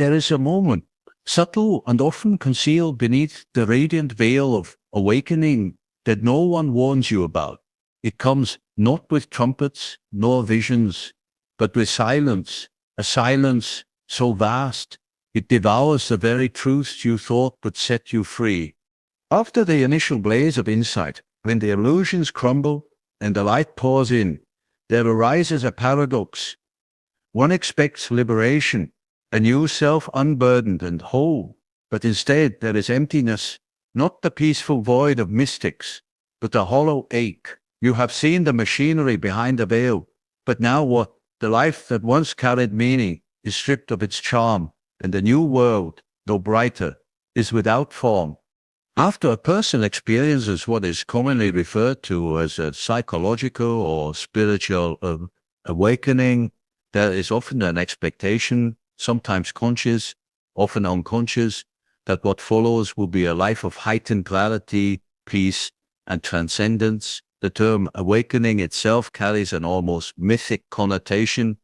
There is a moment, subtle and often concealed beneath the radiant veil of awakening, that no one warns you about. It comes not with trumpets nor visions, but with silence, a silence so vast it devours the very truths you thought would set you free. After the initial blaze of insight, when the illusions crumble and the light pours in, there arises a paradox. One expects liberation, a new self unburdened and whole, but instead there is emptiness, not the peaceful void of mystics, but a hollow ache. You have seen the machinery behind the veil, but now what? The life that once carried meaning is stripped of its charm, and the new world, though brighter, is without form. After a person experiences what is commonly referred to as a psychological or spiritual awakening, there is often an expectation, sometimes conscious, often unconscious, that what follows will be a life of heightened clarity, peace, and transcendence. The term awakening itself carries an almost mythic connotation,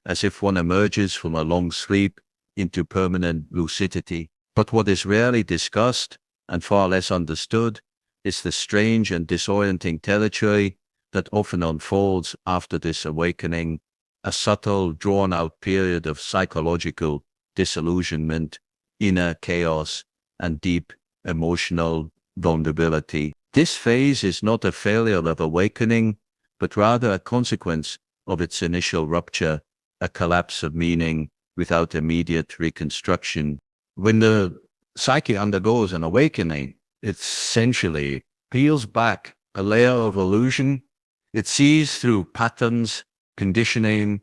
as if one emerges from a long sleep into permanent lucidity. But what is rarely discussed, and far less understood, is the strange and disorienting territory that often unfolds after this awakening, a subtle, drawn-out period of psychological disillusionment, inner chaos, and deep emotional vulnerability. This phase is not a failure of awakening, but rather a consequence of its initial rupture, a collapse of meaning without immediate reconstruction. When the psyche undergoes an awakening, it essentially peels back a layer of illusion. It sees through patterns, conditioning,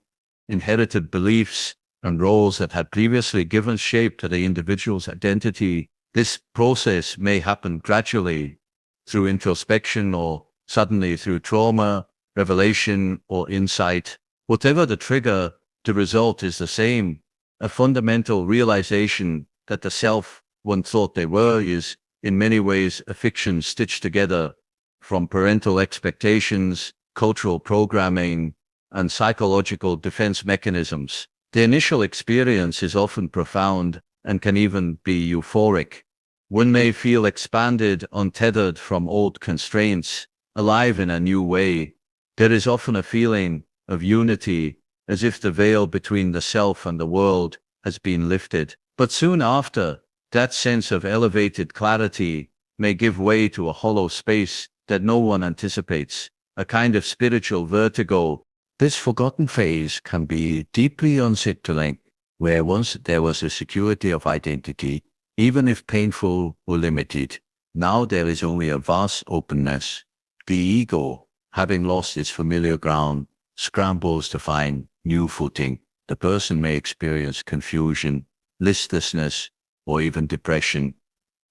inherited beliefs, and roles that had previously given shape to the individual's identity. This process may happen gradually through introspection or suddenly through trauma, revelation, or insight. Whatever the trigger, the result is the same. A fundamental realization that the self one thought they were is, in many ways, a fiction stitched together from parental expectations, cultural programming, and psychological defense mechanisms. The initial experience is often profound and can even be euphoric. One may feel expanded, untethered from old constraints, alive in a new way. There is often a feeling of unity, as if the veil between the self and the world has been lifted. But soon after, that sense of elevated clarity may give way to a hollow space that no one anticipates, a kind of spiritual vertigo. This forgotten phase can be deeply unsettling, where once there was a security of identity, even if painful or limited. Now there is only a vast openness. The ego, having lost its familiar ground, scrambles to find new footing. The person may experience confusion, listlessness, or even depression.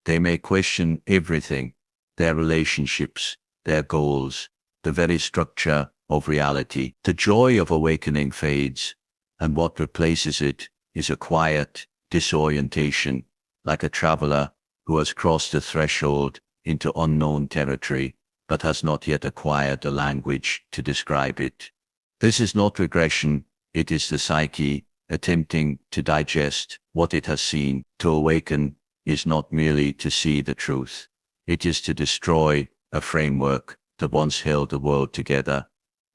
They may question everything, their relationships, their goals, the very structure of reality. The joy of awakening fades, and what replaces it is a quiet disorientation, like a traveler who has crossed the threshold into unknown territory, but has not yet acquired the language to describe it. This is not regression, it is the psyche attempting to digest what it has seen. To awaken is not merely to see the truth, it is to destroy a framework that once held the world together.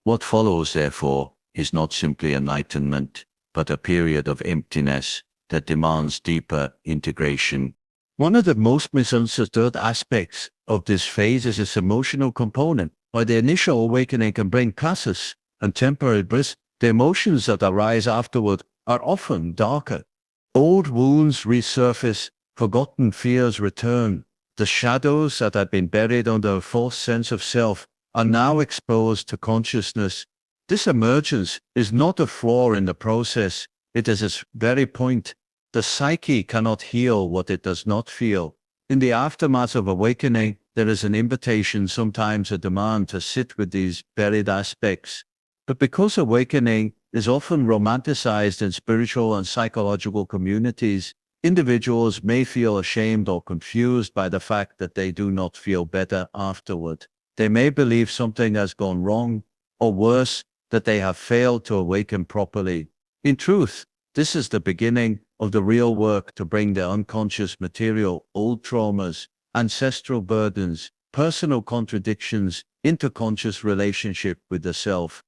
What follows, therefore, is not simply enlightenment, but a period of emptiness that demands deeper integration. One of the most misunderstood aspects of this phase is its emotional component. While the initial awakening can bring catharsis and temporary bliss, the emotions that arise afterward are often darker. Old wounds resurface, forgotten fears return. The shadows that had been buried under a false sense of self are now exposed to consciousness. This emergence is not a flaw in the process, it is its very point. The psyche cannot heal what it does not feel. In the aftermath of awakening, there is an invitation, sometimes a demand, to sit with these buried aspects. But because awakening is often romanticized in spiritual and psychological communities, individuals may feel ashamed or confused by the fact that they do not feel better afterward. They may believe something has gone wrong, or worse, that they have failed to awaken properly. In truth, this is the beginning of the real work to bring their unconscious material, old traumas, ancestral burdens, personal contradictions into conscious relationship with the self.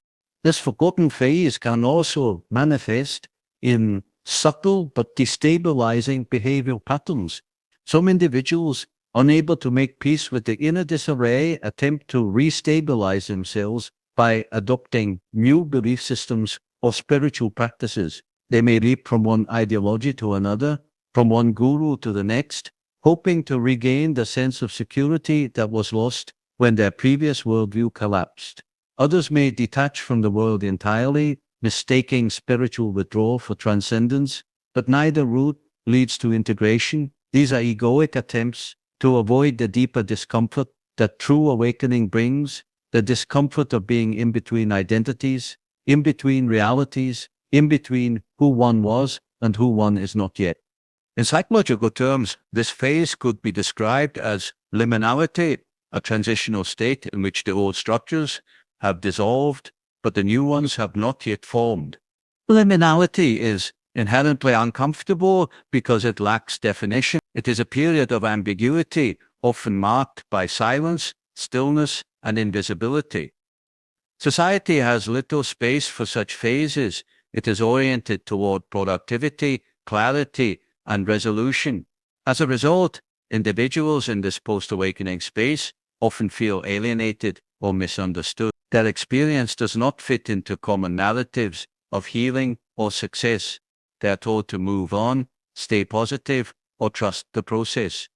This forgotten phase can also manifest in subtle but destabilizing behavioral patterns. Some individuals, unable to make peace with the inner disarray, attempt to restabilize themselves by adopting new belief systems or spiritual practices. They may leap from one ideology to another, from one guru to the next, hoping to regain the sense of security that was lost when their previous worldview collapsed. Others may detach from the world entirely, mistaking spiritual withdrawal for transcendence, but neither route leads to integration. These are egoic attempts to avoid the deeper discomfort that true awakening brings, the discomfort of being in between identities, in between realities, in between who one was and who one is not yet. In psychological terms, this phase could be described as liminality, a transitional state in which the old structures have dissolved, but the new ones have not yet formed. Liminality is inherently uncomfortable because it lacks definition. It is a period of ambiguity, often marked by silence, stillness, and invisibility. Society has little space for such phases. It is oriented toward productivity, clarity, and resolution. As a result, individuals in this post-awakening space often feel alienated or misunderstood. Their experience does not fit into common narratives of healing or success. They are told to move on, stay positive, or trust the process.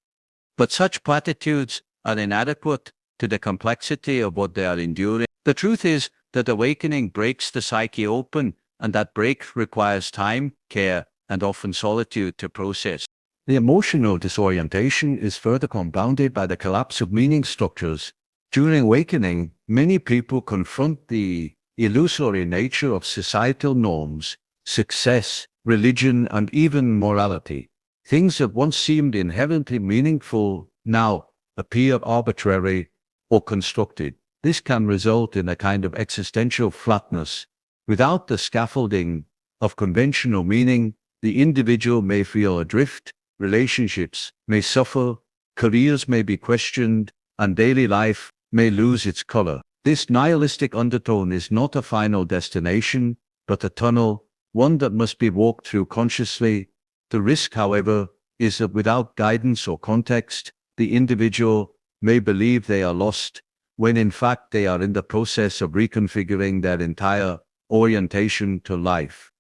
But such platitudes are inadequate to the complexity of what they are enduring. The truth is that awakening breaks the psyche open, and that break requires time, care, and often solitude to process. The emotional disorientation is further compounded by the collapse of meaning structures. During awakening, many people confront the illusory nature of societal norms, success, religion, and even morality. Things that once seemed inherently meaningful now appear arbitrary or constructed. This can result in a kind of existential flatness. Without the scaffolding of conventional meaning, the individual may feel adrift, relationships may suffer, careers may be questioned, and daily life may lose its color. This nihilistic undertone is not a final destination, but a tunnel, one that must be walked through consciously. The risk, however, is that without guidance or context, the individual may believe they are lost, when in fact they are in the process of reconfiguring their entire orientation to life.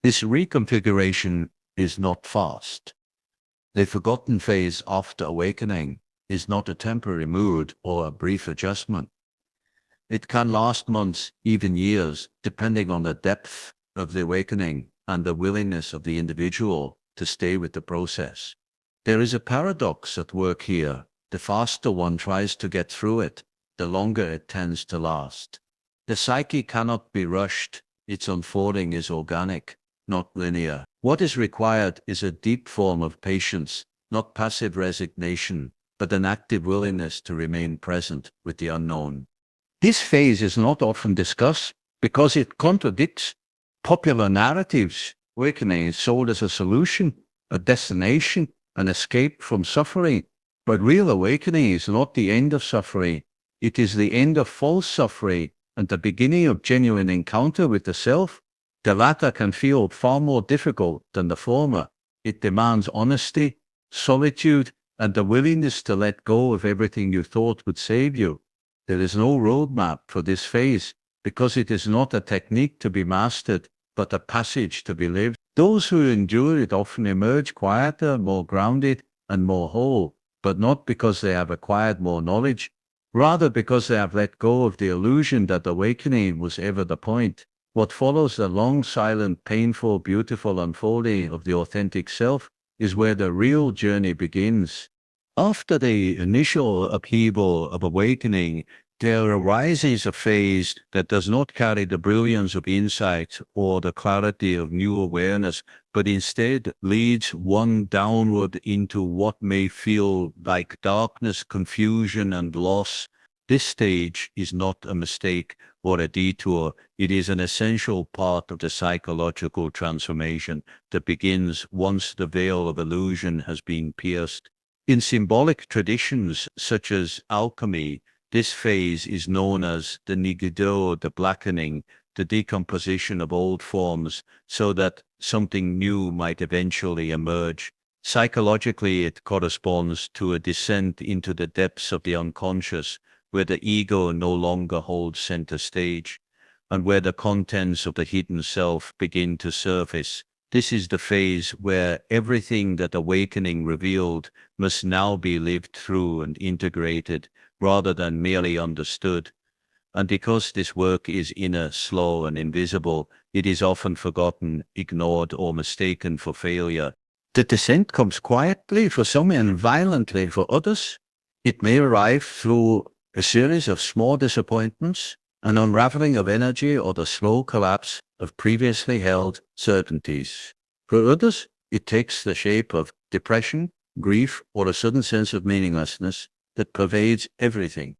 This reconfiguration is not fast. The forgotten phase after awakening is not a temporary mood or a brief adjustment. It can last months, even years, depending on the depth of the awakening and the willingness of the individual to stay with the process. There is a paradox at work here. The faster one tries to get through it, the longer it tends to last. The psyche cannot be rushed. Its unfolding is organic, not linear. What is required is a deep form of patience, not passive resignation, but an active willingness to remain present with the unknown. This phase is not often discussed because it contradicts popular narratives. Awakening is sold as a solution, a destination, an escape from suffering. But real awakening is not the end of suffering. It is the end of false suffering and the beginning of genuine encounter with the self. The latter can feel far more difficult than the former. It demands honesty, solitude, and the willingness to let go of everything you thought would save you. There is no roadmap for this phase because it is not a technique to be mastered, but a passage to be lived. Those who endure it often emerge quieter, more grounded, and more whole, but not because they have acquired more knowledge, rather because they have let go of the illusion that awakening was ever the point. What follows the long, silent, painful, beautiful unfolding of the authentic self is where the real journey begins. After the initial upheaval of awakening, there arises a phase that does not carry the brilliance of insight or the clarity of new awareness, but instead leads one downward into what may feel like darkness, confusion, and loss. This stage is not a mistake or a detour. It is an essential part of the psychological transformation that begins once the veil of illusion has been pierced. In symbolic traditions such as alchemy, this phase is known as the nigado, the blackening, the decomposition of old forms, so that something new might eventually emerge. Psychologically, it corresponds to a descent into the depths of the unconscious, where the ego no longer holds center stage, and where the contents of the hidden self begin to surface. This is the phase where everything that awakening revealed must now be lived through and integrated, rather than merely understood. And because this work is inner, slow, and invisible, it is often forgotten, ignored, or mistaken for failure. The descent comes quietly for some and violently for others. It may arrive through a series of small disappointments, an unraveling of energy, or the slow collapse of previously held certainties. For others, it takes the shape of depression, grief, or a sudden sense of meaninglessness that pervades everything.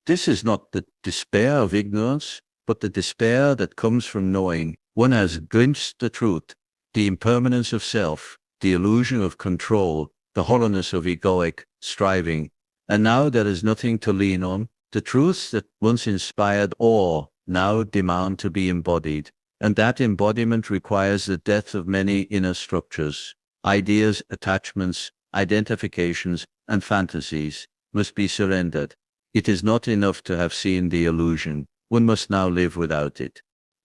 This is not the despair of ignorance, but the despair that comes from knowing one has glimpsed the truth, the impermanence of self, the illusion of control, the hollowness of egoic striving. And now there is nothing to lean on. The truths that once inspired awe now demand to be embodied. And that embodiment requires the death of many inner structures. Ideas, attachments, identifications, and fantasies must be surrendered. It is not enough to have seen the illusion. One must now live without it.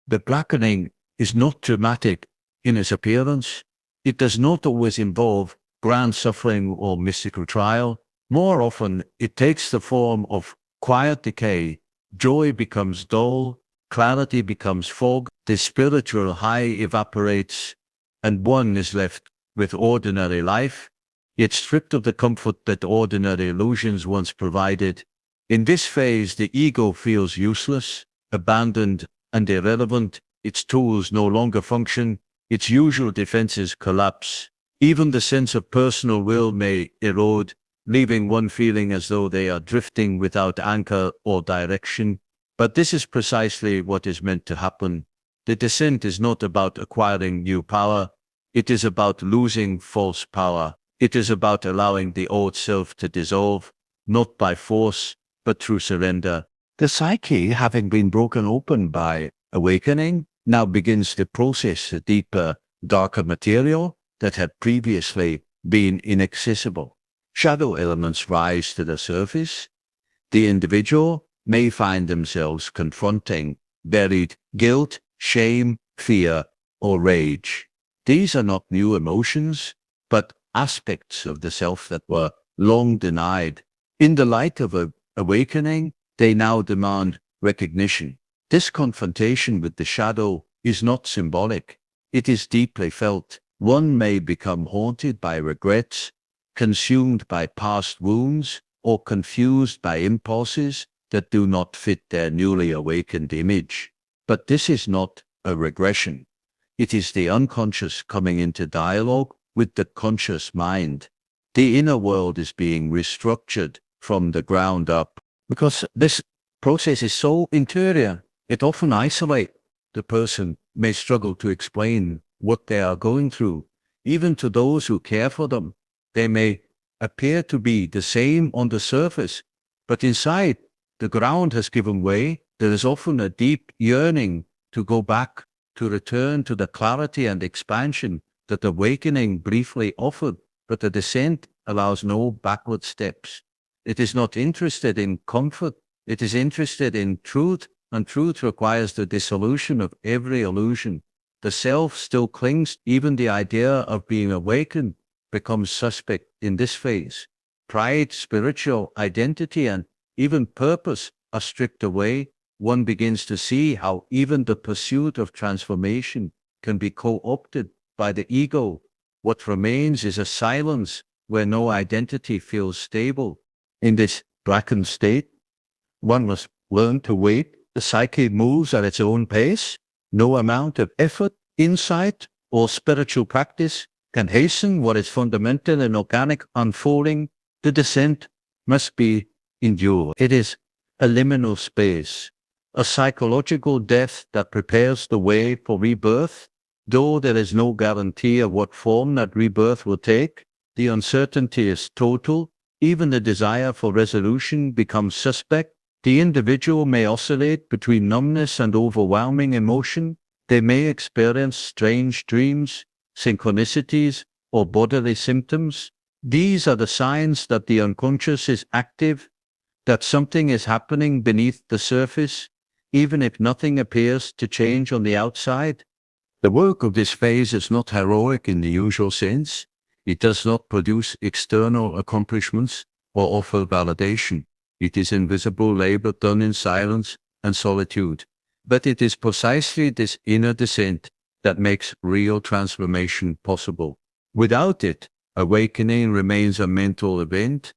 The blackening is not dramatic in its appearance. It does not always involve grand suffering or mystical trial. More often, it takes the form of quiet decay. Joy becomes dull, clarity becomes fog, the spiritual high evaporates, and one is left with ordinary life, yet stripped of the comfort that ordinary illusions once provided. In this phase, the ego feels useless, abandoned, and irrelevant. Its tools no longer function. Its usual defenses collapse. Even the sense of personal will may erode, leaving one feeling as though they are drifting without anchor or direction. But this is precisely what is meant to happen. The descent is not about acquiring new power. It is about losing false power. It is about allowing the old self to dissolve, not by force, but through surrender. The psyche, having been broken open by awakening, now begins to process the deeper, darker material that had previously been inaccessible. Shadow elements rise to the surface. The individual may find themselves confronting buried guilt, shame, fear, or rage. These are not new emotions, but aspects of the self that were long denied. In the light of awakening, they now demand recognition. This confrontation with the shadow is not symbolic. It is deeply felt. One may become haunted by regrets, consumed by past wounds, or confused by impulses that do not fit their newly awakened image. But this is not a regression. It is the unconscious coming into dialogue with the conscious mind. The inner world is being restructured from the ground up. Because this process is so interior, it often isolates. The person may struggle to explain what they are going through. Even to those who care for them, they may appear to be the same on the surface, but inside, the ground has given way. There is often a deep yearning to go back, to return to the clarity and expansion that awakening briefly offered, but the descent allows no backward steps. It is not interested in comfort, it is interested in truth, and truth requires the dissolution of every illusion. The self still clings, even the idea of being awakened becomes suspect in this phase. Pride, spiritual identity, and even purpose are stripped away. One begins to see how even the pursuit of transformation can be co-opted by the ego. What remains is a silence where no identity feels stable. In this blackened state, one must learn to wait. The psyche moves at its own pace. No amount of effort, insight, or spiritual practice can hasten what is fundamental and organic unfolding. The descent must be endured. It is a liminal space, a psychological death that prepares the way for rebirth. Though there is no guarantee of what form that rebirth will take, the uncertainty is total. Even the desire for resolution becomes suspect. The individual may oscillate between numbness and overwhelming emotion. They may experience strange dreams, synchronicities, or bodily symptoms. These are the signs that the unconscious is active, that something is happening beneath the surface, even if nothing appears to change on the outside. The work of this phase is not heroic in the usual sense. It does not produce external accomplishments or offer validation. It is invisible labor done in silence and solitude. But it is precisely this inner descent that makes real transformation possible. Without it, awakening remains a mental event,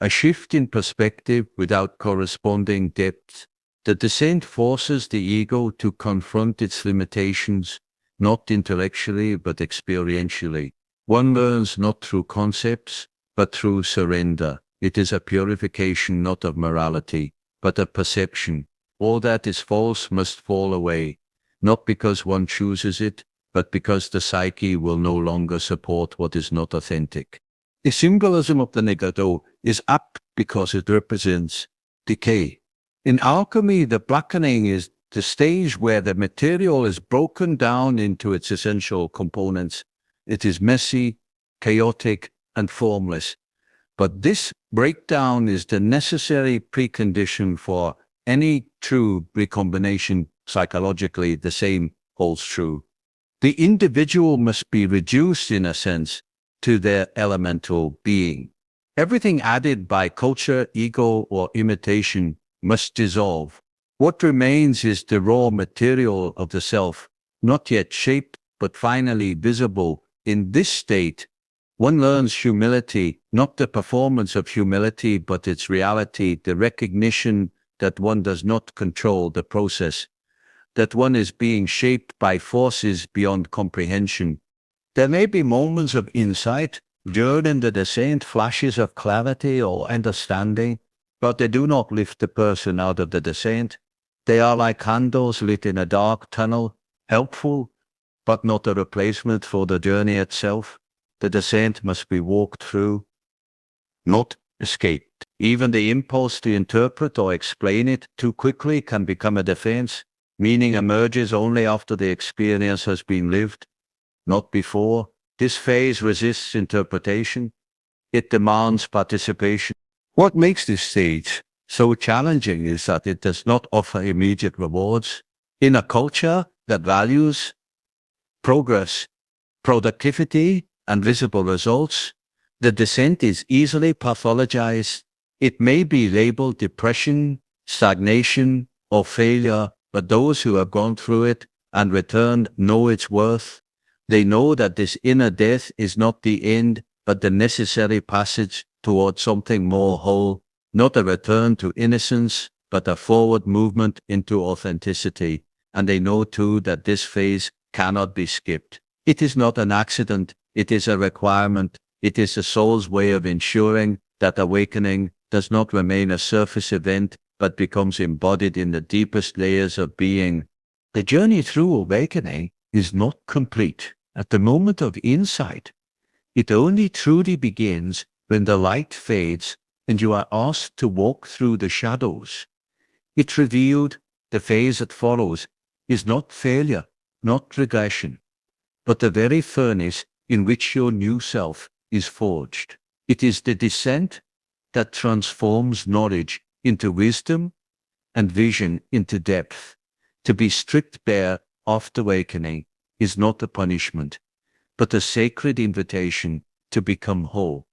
a shift in perspective without corresponding depth. The descent forces the ego to confront its limitations, not intellectually but experientially. One learns not through concepts, but through surrender. It is a purification not of morality, but of perception. All that is false must fall away, not because one chooses it, but because the psyche will no longer support what is not authentic. The symbolism of the negado is apt because it represents decay. In alchemy, the blackening is the stage where the material is broken down into its essential components. It is messy, chaotic, and formless. But this breakdown is the necessary precondition for any true recombination. Psychologically, the same holds true. The individual must be reduced, in a sense, to their elemental being. Everything added by culture, ego, or imitation must dissolve. What remains is the raw material of the self, not yet shaped, but finally visible. In this state, one learns humility, not the performance of humility, but its reality, the recognition that one does not control the process, that one is being shaped by forces beyond comprehension. There may be moments of insight during the descent, flashes of clarity or understanding, but they do not lift the person out of the descent. They are like candles lit in a dark tunnel, helpful, but not a replacement for the journey itself. The descent must be walked through, not escaped. Even the impulse to interpret or explain it too quickly can become a defense. Meaning emerges only after the experience has been lived, not before. This phase resists interpretation. It demands participation. What makes this stage so challenging is that it does not offer immediate rewards. In a culture that values progress, productivity, and visible results, the descent is easily pathologized. It may be labeled depression, stagnation, or failure, but those who have gone through it and returned know its worth. They know that this inner death is not the end, but the necessary passage towards something more whole, not a return to innocence, but a forward movement into authenticity. And they know too that this phase cannot be skipped. It is not an accident, it is a requirement. It is the soul's way of ensuring that awakening does not remain a surface event, but becomes embodied in the deepest layers of being. The journey through awakening is not complete at the moment of insight. It only truly begins when the light fades and you are asked to walk through the shadows. It's revealed. The phase that follows is not failure, not regression, but the very furnace in which your new self is forged. It is the descent that transforms knowledge into wisdom and vision into depth. To be stripped bare after awakening is not a punishment, but a sacred invitation to become whole,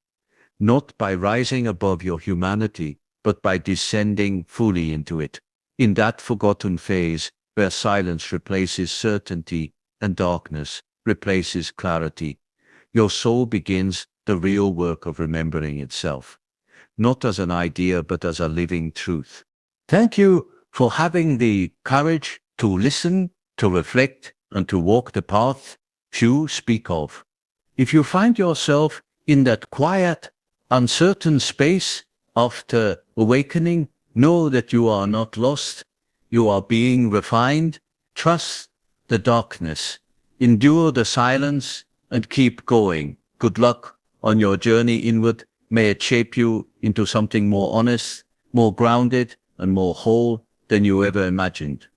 not by rising above your humanity, but by descending fully into it. In that forgotten phase, where silence replaces certainty and darkness replaces clarity, your soul begins the real work of remembering itself, not as an idea, but as a living truth. Thank you for having the courage to listen, to reflect, and to walk the path few speak of. If you find yourself in that quiet, uncertain space after awakening, Know that you are not lost. You are being refined. Trust the darkness. Endure the silence and keep going. Good luck on your journey inward. May it shape you into something more honest, more grounded, and more whole than you ever imagined.